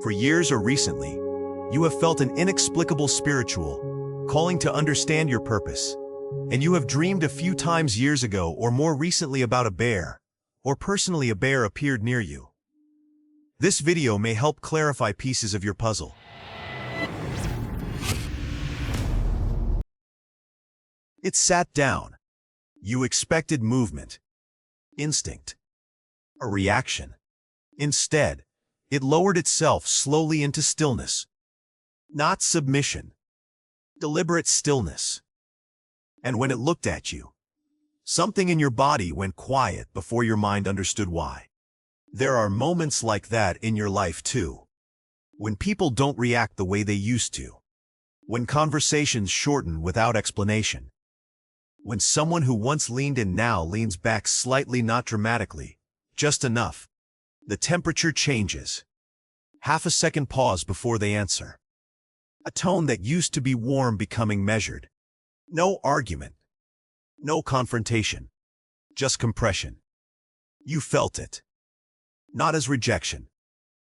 For years or recently, you have felt an inexplicable spiritual calling to understand your purpose, and you have dreamed a few times years ago or more recently about a bear, or personally a bear appeared near you. This video may help clarify pieces of your puzzle. It sat down. You expected movement, instinct, a reaction. Instead, it lowered itself slowly into stillness. Not submission, deliberate stillness. And when it looked at you, something in your body went quiet before your mind understood why. There are moments like that in your life too. When people don't react the way they used to. When conversations shorten without explanation. When someone who once leaned in now leans back slightly, not dramatically, just enough. The temperature changes. Half a second pause before they answer. A tone that used to be warm becoming measured. No argument. No confrontation. Just compression. You felt it. Not as rejection.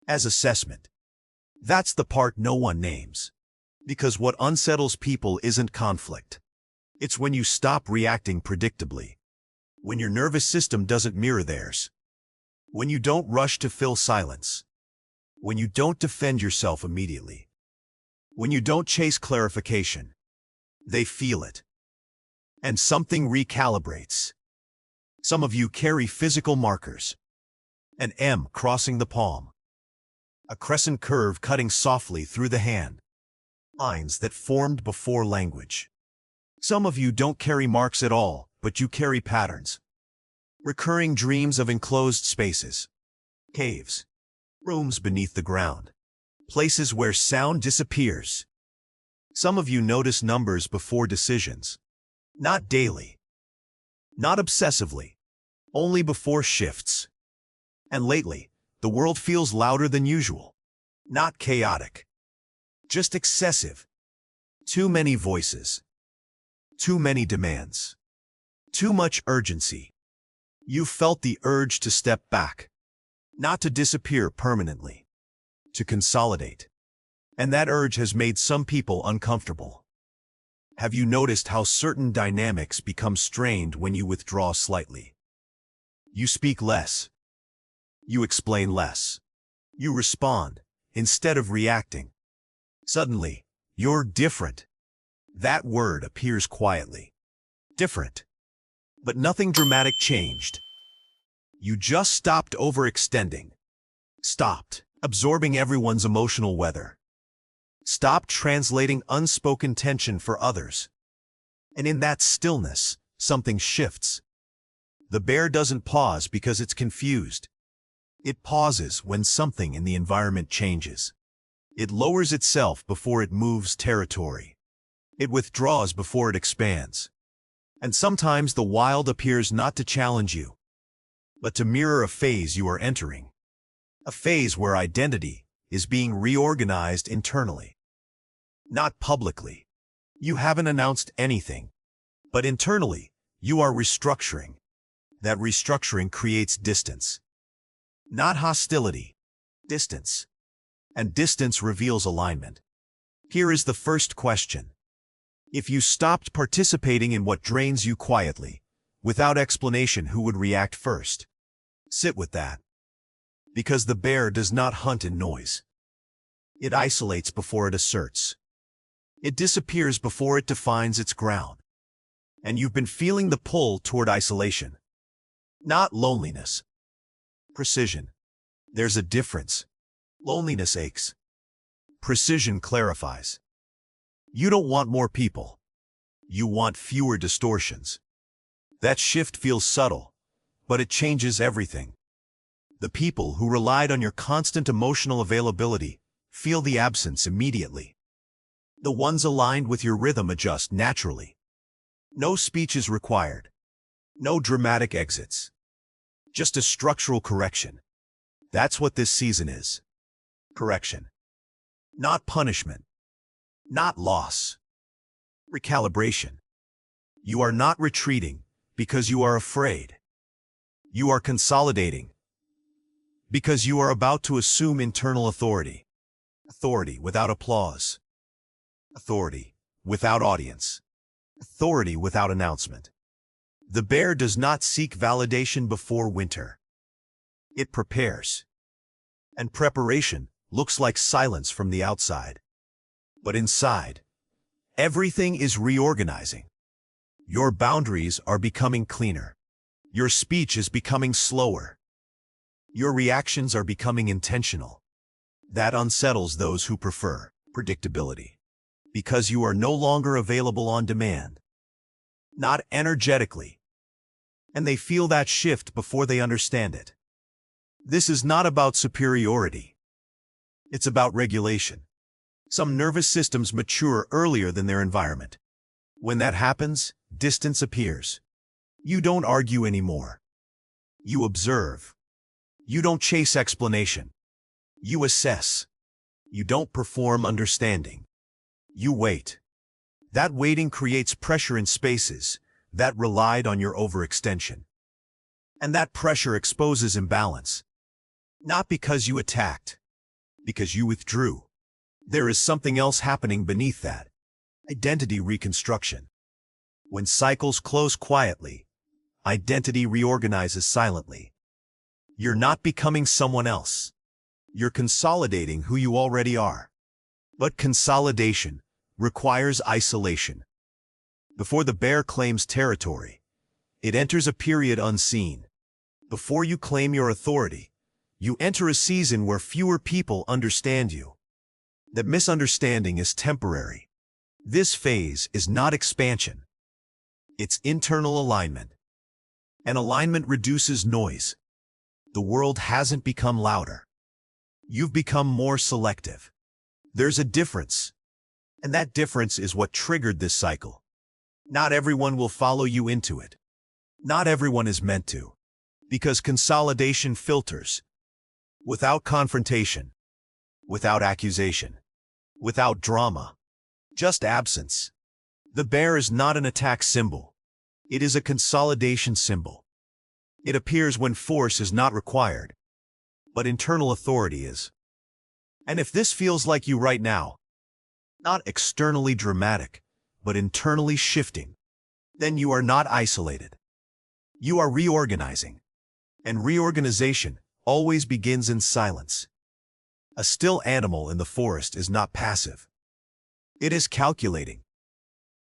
As assessment. That's the part no one names. Because what unsettles people isn't conflict. It's when you stop reacting predictably. When your nervous system doesn't mirror theirs. When you don't rush to fill silence. When you don't defend yourself immediately. When you don't chase clarification. They feel it. And something recalibrates. Some of you carry physical markers. An M crossing the palm. A crescent curve cutting softly through the hand. Lines that formed before language. Some of you don't carry marks at all, but you carry patterns. Recurring dreams of enclosed spaces. Caves. Rooms beneath the ground. Places where sound disappears. Some of you notice numbers before decisions. Not daily. Not obsessively. Only before shifts. And lately, the world feels louder than usual. Not chaotic. Just excessive. Too many voices. Too many demands. Too much urgency. You felt the urge to step back. Not to disappear permanently. To consolidate. And that urge has made some people uncomfortable. Have you noticed how certain dynamics become strained when you withdraw slightly? You speak less. You explain less. You respond, instead of reacting. Suddenly, you're different. That word appears quietly. Different. But nothing dramatic changed. You just stopped overextending. Stopped absorbing everyone's emotional weather. Stopped translating unspoken tension for others. And in that stillness, something shifts. The bear doesn't pause because it's confused. It pauses when something in the environment changes. It lowers itself before it moves territory. It withdraws before it expands. And sometimes the wild appears not to challenge you, but to mirror a phase you are entering. A phase where identity is being reorganized internally. Not publicly. You haven't announced anything. But internally, you are restructuring. That restructuring creates distance. Not hostility. Distance. And distance reveals alignment. Here is the first question. If you stopped participating in what drains you quietly, without explanation, who would react first? Sit with that. Because the bear does not hunt in noise. It isolates before it asserts. It disappears before it defines its ground. And you've been feeling the pull toward isolation. Not loneliness. Precision. There's a difference. Loneliness aches. Precision clarifies. You don't want more people. You want fewer distortions. That shift feels subtle, but it changes everything. The people who relied on your constant emotional availability feel the absence immediately. The ones aligned with your rhythm adjust naturally. No speech is required. No dramatic exits. Just a structural correction. That's what this season is. Correction. Not punishment. Not loss. Recalibration. You are not retreating because you are afraid. You are consolidating because you are about to assume internal authority. Authority without applause. Authority without audience. Authority without announcement. The bear does not seek validation before winter. It prepares. And preparation looks like silence from the outside. But inside, everything is reorganizing. Your boundaries are becoming cleaner. Your speech is becoming slower. Your reactions are becoming intentional. That unsettles those who prefer predictability, because you are no longer available on demand, not energetically, and they feel that shift before they understand it. This is not about superiority. It's about regulation. Some nervous systems mature earlier than their environment. When that happens, distance appears. You don't argue anymore. You observe. You don't chase explanation. You assess. You don't perform understanding. You wait. That waiting creates pressure in spaces that relied on your overextension. And that pressure exposes imbalance. Not because you attacked, because you withdrew. There is something else happening beneath that. Identity reconstruction. When cycles close quietly, identity reorganizes silently. You're not becoming someone else. You're consolidating who you already are. But consolidation requires isolation. Before the bear claims territory, it enters a period unseen. Before you claim your authority, you enter a season where fewer people understand you. That misunderstanding is temporary. This phase is not expansion. It's internal alignment. And alignment reduces noise. The world hasn't become louder. You've become more selective. There's a difference. And that difference is what triggered this cycle. Not everyone will follow you into it. Not everyone is meant to. Because consolidation filters. Without confrontation. Without accusation. Without drama. Just absence. The bear is not an attack symbol. It is a consolidation symbol. It appears when force is not required, but internal authority is. And if this feels like you right now, not externally dramatic, but internally shifting, then you are not isolated. You are reorganizing. And reorganization always begins in silence. A still animal in the forest is not passive. It is calculating.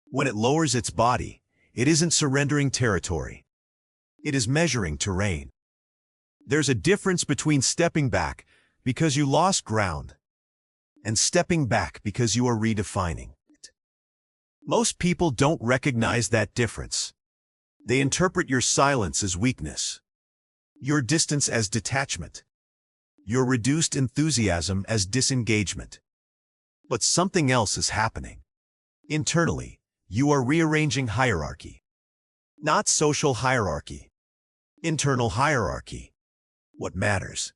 When it lowers its body, it isn't surrendering territory. It is measuring terrain. There's a difference between stepping back because you lost ground and stepping back because you are redefining it. Most people don't recognize that difference. They interpret your silence as weakness, your distance as detachment, your reduced enthusiasm as disengagement. But something else is happening. Internally, you are rearranging hierarchy. Not social hierarchy. Internal hierarchy. What matters?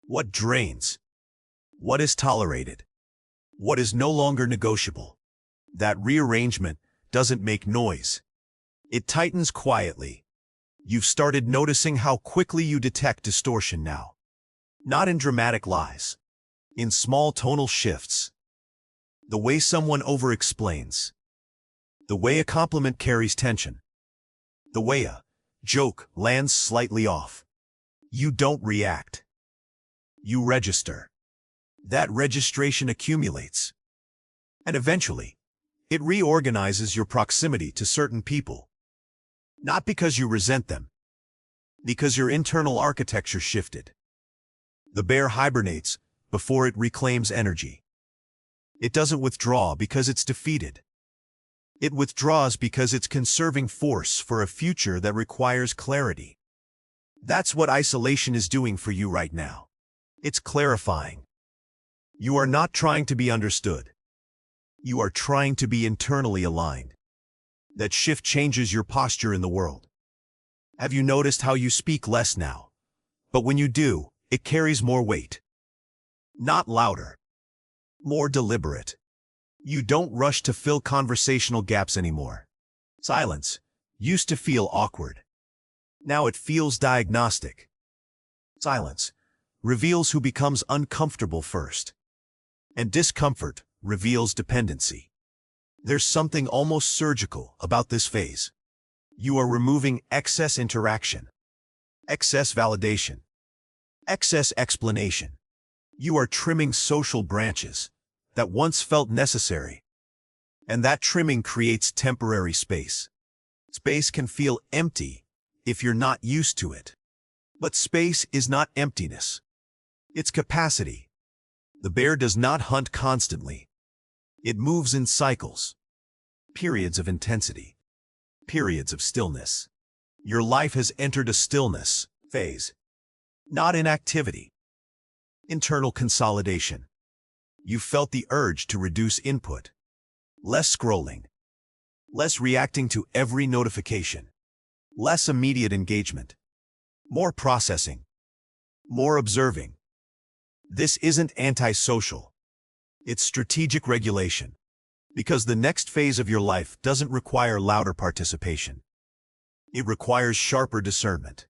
What drains? What is tolerated? What is no longer negotiable? That rearrangement doesn't make noise. It tightens quietly. You've started noticing how quickly you detect distortion now. Not in dramatic lies. In small tonal shifts. The way someone over-explains. The way a compliment carries tension. The way a joke lands slightly off. You don't react. You register. That registration accumulates. And eventually, it reorganizes your proximity to certain people. Not because you resent them. Because your internal architecture shifted. The bear hibernates before it reclaims energy. It doesn't withdraw because it's defeated. It withdraws because it's conserving force for a future that requires clarity. That's what isolation is doing for you right now. It's clarifying. You are not trying to be understood. You are trying to be internally aligned. That shift changes your posture in the world. Have you noticed how you speak less now? But when you do, it carries more weight. Not louder. More deliberate. You don't rush to fill conversational gaps anymore. Silence used to feel awkward. Now it feels diagnostic. Silence reveals who becomes uncomfortable first. And discomfort reveals dependency. There's something almost surgical about this phase. You are removing excess interaction, excess validation, excess explanation. You are trimming social branches that once felt necessary. And that trimming creates temporary space. Space can feel empty if you're not used to it. But space is not emptiness. It's capacity. The bear does not hunt constantly. It moves in cycles. Periods of intensity. Periods of stillness. Your life has entered a stillness phase. Not inactivity. Internal consolidation. You felt the urge to reduce input. Less scrolling. Less reacting to every notification. Less immediate engagement. More processing. More observing. This isn't antisocial. It's strategic regulation. Because the next phase of your life doesn't require louder participation. It requires sharper discernment.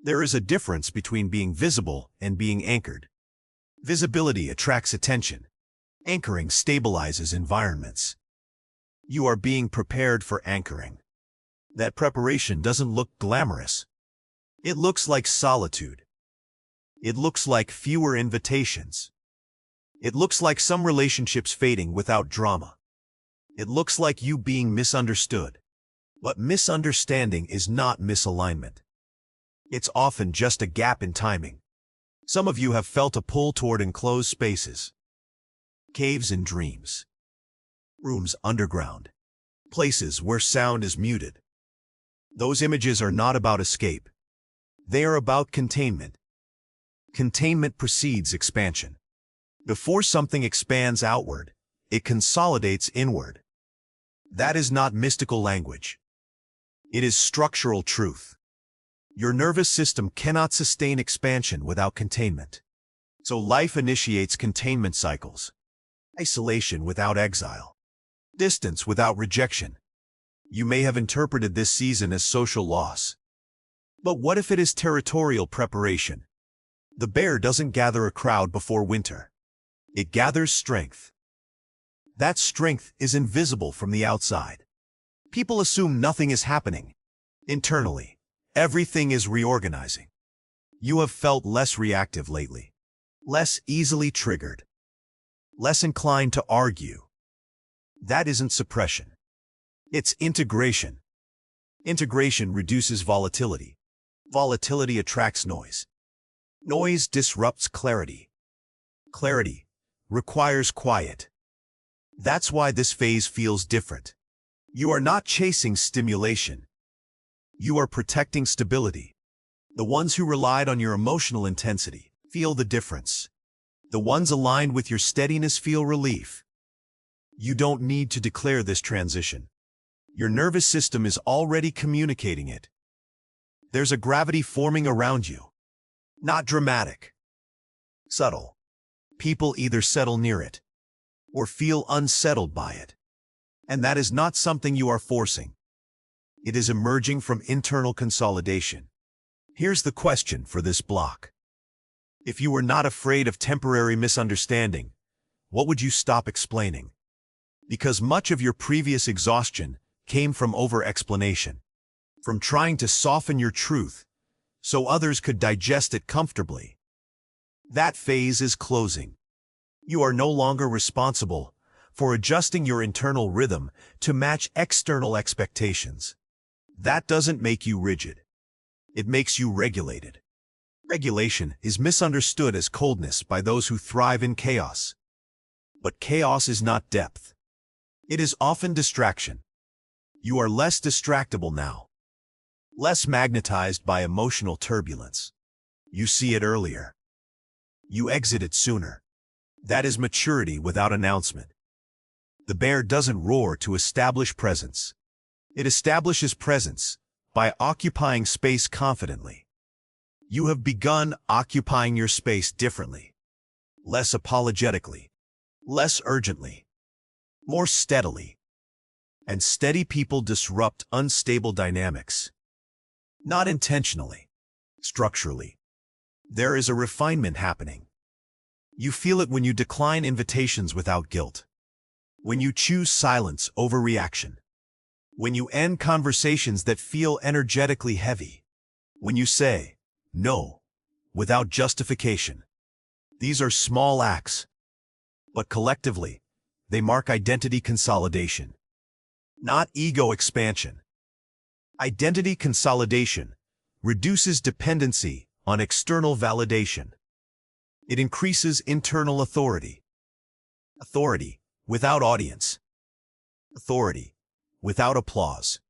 There is a difference between being visible and being anchored. Visibility attracts attention. Anchoring stabilizes environments. You are being prepared for anchoring. That preparation doesn't look glamorous. It looks like solitude. It looks like fewer invitations. It looks like some relationships fading without drama. It looks like you being misunderstood. But misunderstanding is not misalignment. It's often just a gap in timing. Some of you have felt a pull toward enclosed spaces. Caves in dreams. Rooms underground. Places where sound is muted. Those images are not about escape. They are about containment. Containment precedes expansion. Before something expands outward, it consolidates inward. That is not mystical language. It is structural truth. Your nervous system cannot sustain expansion without containment. So life initiates containment cycles. Isolation without exile. Distance without rejection. You may have interpreted this season as social loss. But what if it is territorial preparation? The bear doesn't gather a crowd before winter. It gathers strength. That strength is invisible from the outside. People assume nothing is happening. Internally, everything is reorganizing. You have felt less reactive lately. Less easily triggered. Less inclined to argue. That isn't suppression. It's integration. Integration reduces volatility. Volatility attracts noise. Noise disrupts clarity. Clarity requires quiet. That's why this phase feels different. You are not chasing stimulation. You are protecting stability. The ones who relied on your emotional intensity feel the difference. The ones aligned with your steadiness feel relief. You don't need to declare this transition. Your nervous system is already communicating it. There's a gravity forming around you. Not dramatic. Subtle. People either settle near it or feel unsettled by it. And that is not something you are forcing. It is emerging from internal consolidation. Here's the question for this block. If you were not afraid of temporary misunderstanding, what would you stop explaining? Because much of your previous exhaustion came from over-explanation, from trying to soften your truth so others could digest it comfortably. That phase is closing. You are no longer responsible for adjusting your internal rhythm to match external expectations. That doesn't make you rigid. It makes you regulated. Regulation is misunderstood as coldness by those who thrive in chaos. But chaos is not depth. It is often distraction. You are less distractible now. Less magnetized by emotional turbulence. You see it earlier. You exit it sooner. That is maturity without announcement. The bear doesn't roar to establish presence. It establishes presence by occupying space confidently. You have begun occupying your space differently. Less apologetically. Less urgently. More steadily. And steady people disrupt unstable dynamics. Not intentionally. Structurally. There is a refinement happening. You feel it when you decline invitations without guilt. When you choose silence over reaction. When you end conversations that feel energetically heavy. When you say no without justification. These are small acts, but collectively, they mark identity consolidation, not ego expansion. Identity consolidation reduces dependency on external validation. It increases internal authority. Authority without audience. Authority without applause.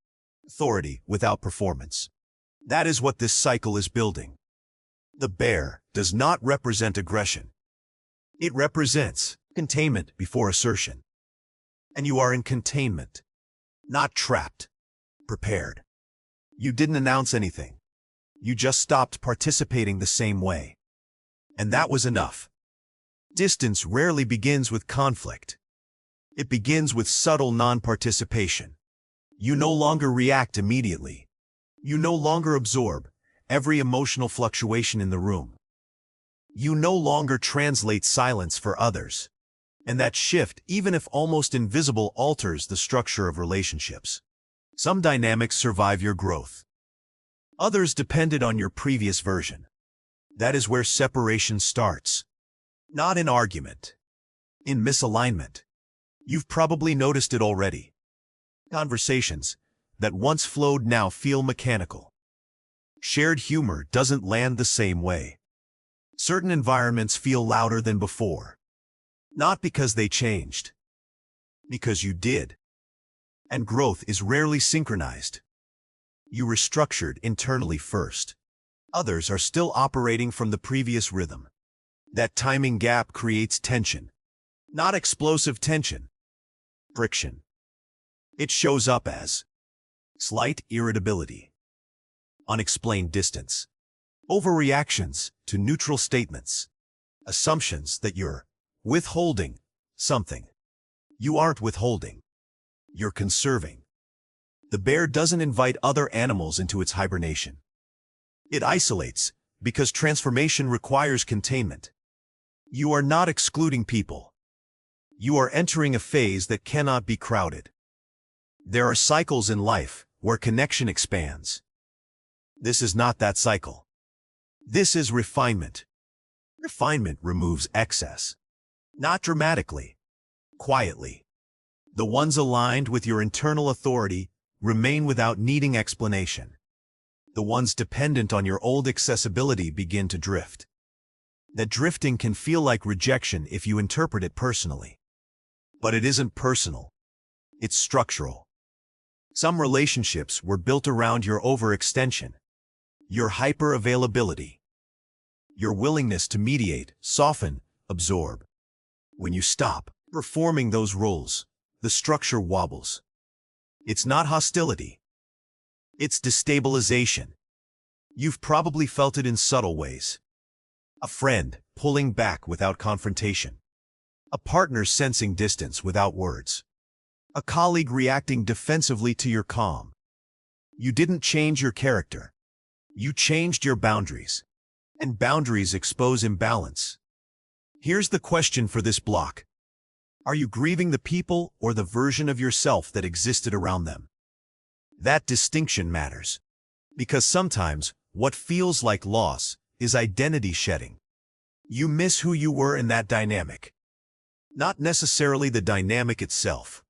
Authority without performance. That is what this cycle is building. The bear does not represent aggression. It represents containment before assertion. And you are in containment, not trapped, prepared. You didn't announce anything. You just stopped participating the same way. And that was enough. Distance rarely begins with conflict. It begins with subtle non-participation. You no longer react immediately. You no longer absorb every emotional fluctuation in the room. You no longer translate silence for others. And that shift, even if almost invisible, alters the structure of relationships. Some dynamics survive your growth. Others depended on your previous version. That is where separation starts. Not in argument. In misalignment. You've probably noticed it already. Conversations that once flowed now feel mechanical. Shared humor doesn't land the same way. Certain environments feel louder than before. Not because they changed. Because you did. And growth is rarely synchronized. You restructured internally first. Others are still operating from the previous rhythm. That timing gap creates tension. Not explosive tension. Friction. It shows up as slight irritability, unexplained distance, overreactions to neutral statements, assumptions that you're withholding something. You aren't withholding. You're conserving. The bear doesn't invite other animals into its hibernation. It isolates because transformation requires containment. You are not excluding people. You are entering a phase that cannot be crowded. There are cycles in life where connection expands. This is not that cycle. This is refinement. Refinement removes excess. Not dramatically, quietly. The ones aligned with your internal authority remain without needing explanation. The ones dependent on your old accessibility begin to drift. That drifting can feel like rejection if you interpret it personally. But it isn't personal. It's structural. Some relationships were built around your overextension, your hyper-availability, your willingness to mediate, soften, absorb. When you stop performing those roles, the structure wobbles. It's not hostility. It's destabilization. You've probably felt it in subtle ways. A friend pulling back without confrontation. A partner sensing distance without words. A colleague reacting defensively to your calm. You didn't change your character. You changed your boundaries. And boundaries expose imbalance. Here's the question for this block. Are you grieving the people or the version of yourself that existed around them? That distinction matters. Because sometimes, what feels like loss is identity shedding. You miss who you were in that dynamic. Not necessarily the dynamic itself.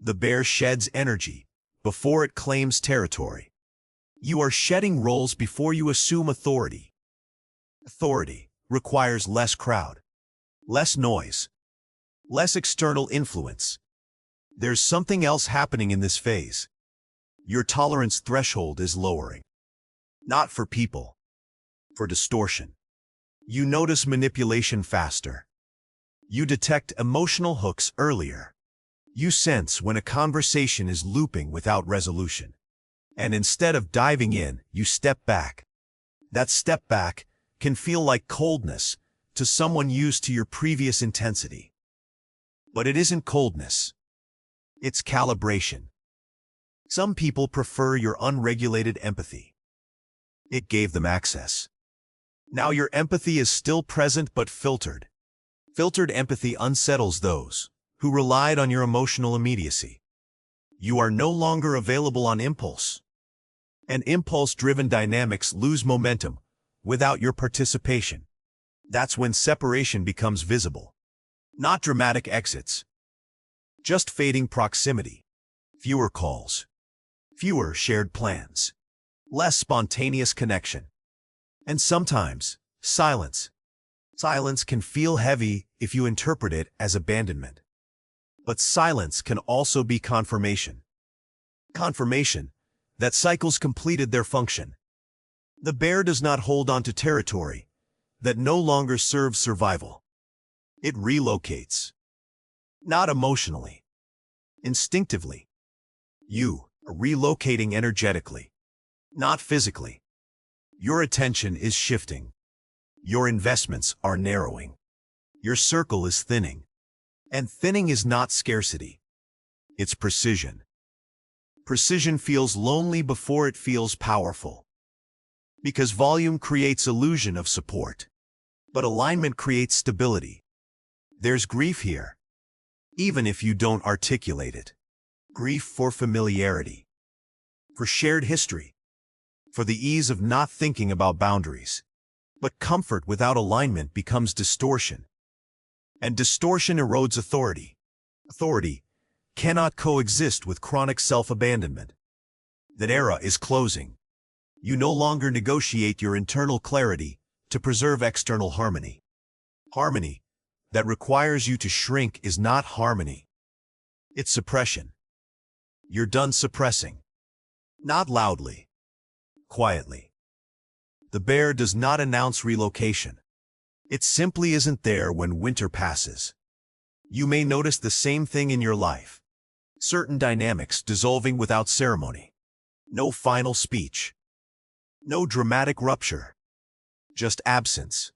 The bear sheds energy before it claims territory. You are shedding roles before you assume authority. Authority requires less crowd, less noise, less external influence. There's something else happening in this phase. Your tolerance threshold is lowering. Not for people, for distortion. You notice manipulation faster. You detect emotional hooks earlier. You sense when a conversation is looping without resolution. And instead of diving in, you step back. That step back can feel like coldness to someone used to your previous intensity. But it isn't coldness. It's calibration. Some people prefer your unregulated empathy. It gave them access. Now your empathy is still present but filtered. Filtered empathy unsettles those who relied on your emotional immediacy. You are no longer available on impulse. And impulse-driven dynamics lose momentum without your participation. That's when separation becomes visible. Not dramatic exits. Just fading proximity. Fewer calls. Fewer shared plans. Less spontaneous connection. And sometimes, silence. Silence can feel heavy if you interpret it as abandonment. But silence can also be confirmation. Confirmation that cycles completed their function. The bear does not hold on to territory that no longer serves survival. It relocates. Not emotionally. Instinctively. You are relocating energetically. Not physically. Your attention is shifting. Your investments are narrowing. Your circle is thinning. And thinning is not scarcity. It's precision. Precision feels lonely before it feels powerful. Because volume creates illusion of support. But alignment creates stability. There's grief here, even if you don't articulate it. Grief for familiarity. For shared history. For the ease of not thinking about boundaries. But comfort without alignment becomes distortion. And distortion erodes authority. Authority cannot coexist with chronic self-abandonment. That era is closing. You no longer negotiate your internal clarity to preserve external harmony. Harmony that requires you to shrink is not harmony. It's suppression. You're done suppressing. Not loudly. Quietly. The bear does not announce relocation. It simply isn't there when winter passes. You may notice the same thing in your life. Certain dynamics dissolving without ceremony. No final speech. No dramatic rupture. Just absence.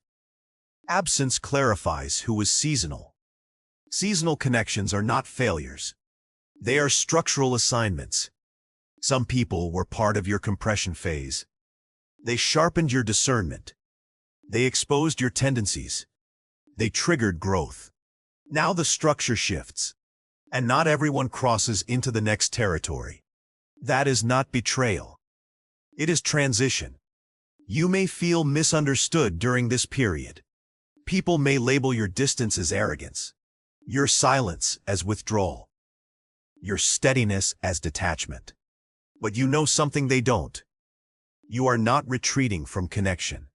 Absence clarifies who is seasonal. Seasonal connections are not failures. They are structural assignments. Some people were part of your compression phase. They sharpened your discernment. They exposed your tendencies. They triggered growth. Now the structure shifts. And not everyone crosses into the next territory. That is not betrayal. It is transition. You may feel misunderstood during this period. People may label your distance as arrogance, your silence as withdrawal, your steadiness as detachment. But you know something they don't. You are not retreating from connection.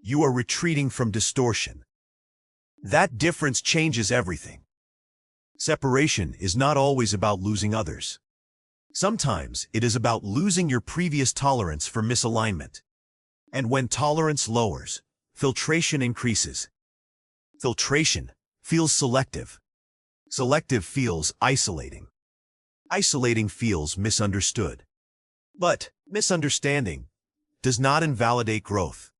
You are retreating from distortion. That difference changes everything. Separation is not always about losing others. Sometimes it is about losing your previous tolerance for misalignment. And when tolerance lowers, filtration increases. Filtration feels selective. Selective feels isolating. Isolating feels misunderstood. But misunderstanding does not invalidate growth.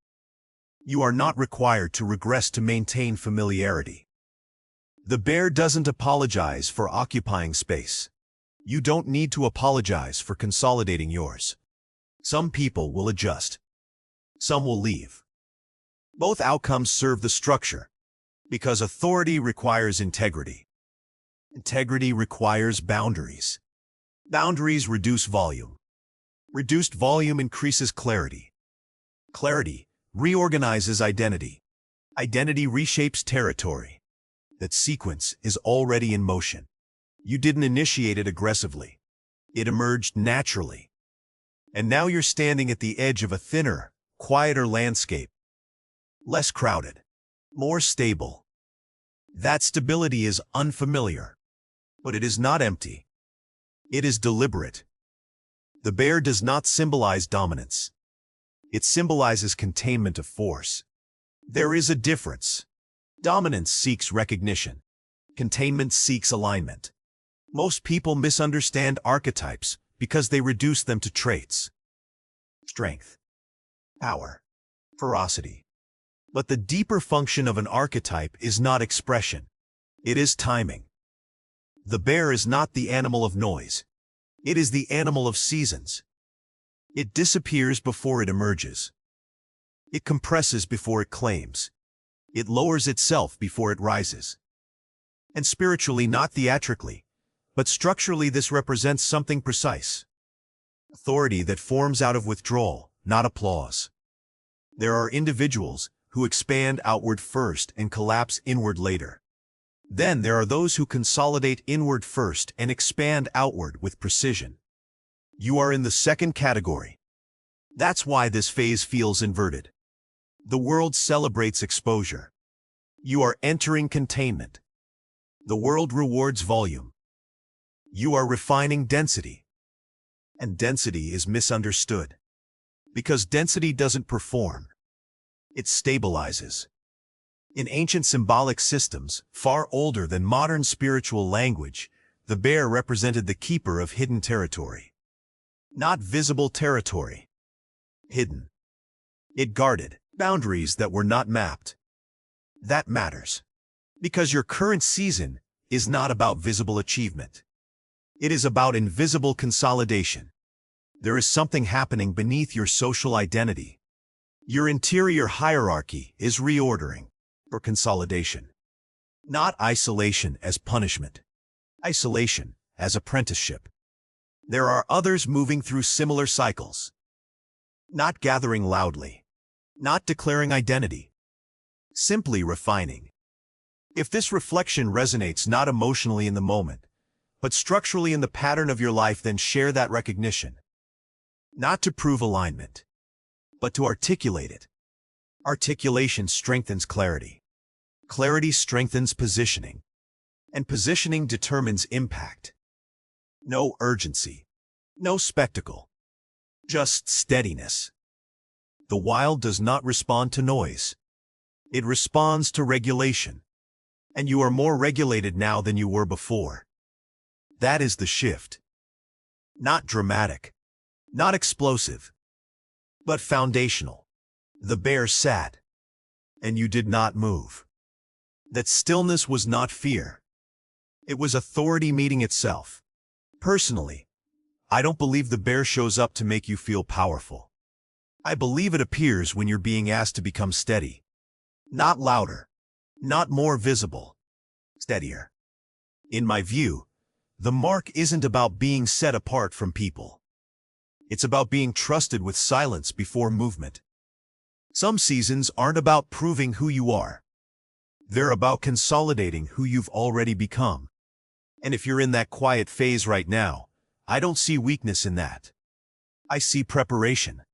You are not required to regress to maintain familiarity. The bear doesn't apologize for occupying space. You don't need to apologize for consolidating yours. Some people will adjust. Some will leave. Both outcomes serve the structure, because authority requires integrity. Integrity requires boundaries. Boundaries reduce volume. Reduced volume increases clarity. Clarity reorganizes identity. Identity reshapes territory. That sequence is already in motion. You didn't initiate it aggressively. It emerged naturally. And now you're standing at the edge of a thinner, quieter landscape. Less crowded. More stable. That stability is unfamiliar. But it is not empty. It is deliberate. The bear does not symbolize dominance. It symbolizes containment of force. There is a difference. Dominance seeks recognition. Containment seeks alignment. Most people misunderstand archetypes because they reduce them to traits. Strength, power, ferocity. But the deeper function of an archetype is not expression. It is timing. The bear is not the animal of noise. It is the animal of seasons. It disappears before it emerges. It compresses before it claims. It lowers itself before it rises. And spiritually, not theatrically, but structurally, this represents something precise. Authority that forms out of withdrawal, not applause. There are individuals who expand outward first and collapse inward later. Then there are those who consolidate inward first and expand outward with precision. You are in the second category. That's why this phase feels inverted. The world celebrates exposure. You are entering containment. The world rewards volume. You are refining density. And density is misunderstood. Because density doesn't perform. It stabilizes. In ancient symbolic systems, far older than modern spiritual language, the bear represented the keeper of hidden territory. Not visible territory. Hidden. It guarded boundaries that were not mapped. That matters. Because your current season is not about visible achievement. It is about invisible consolidation. There is something happening beneath your social identity. Your interior hierarchy is reordering, or consolidation. Not isolation as punishment. Isolation as apprenticeship. There are others moving through similar cycles. Not gathering loudly. Not declaring identity. Simply refining. If this reflection resonates not emotionally in the moment, but structurally in the pattern of your life, then share that recognition. Not to prove alignment, but to articulate it. Articulation strengthens clarity. Clarity strengthens positioning. And positioning determines impact. No urgency. No spectacle. Just steadiness. The wild does not respond to noise. It responds to regulation. And you are more regulated now than you were before. That is the shift. Not dramatic. Not explosive. But foundational. The bear sat. And you did not move. That stillness was not fear. It was authority meeting itself. Personally, I don't believe the bear shows up to make you feel powerful. I believe it appears when you're being asked to become steady. Not louder. Not more visible. Steadier. In my view, the mark isn't about being set apart from people. It's about being trusted with silence before movement. Some seasons aren't about proving who you are. They're about consolidating who you've already become. And if you're in that quiet phase right now, I don't see weakness in that. I see preparation.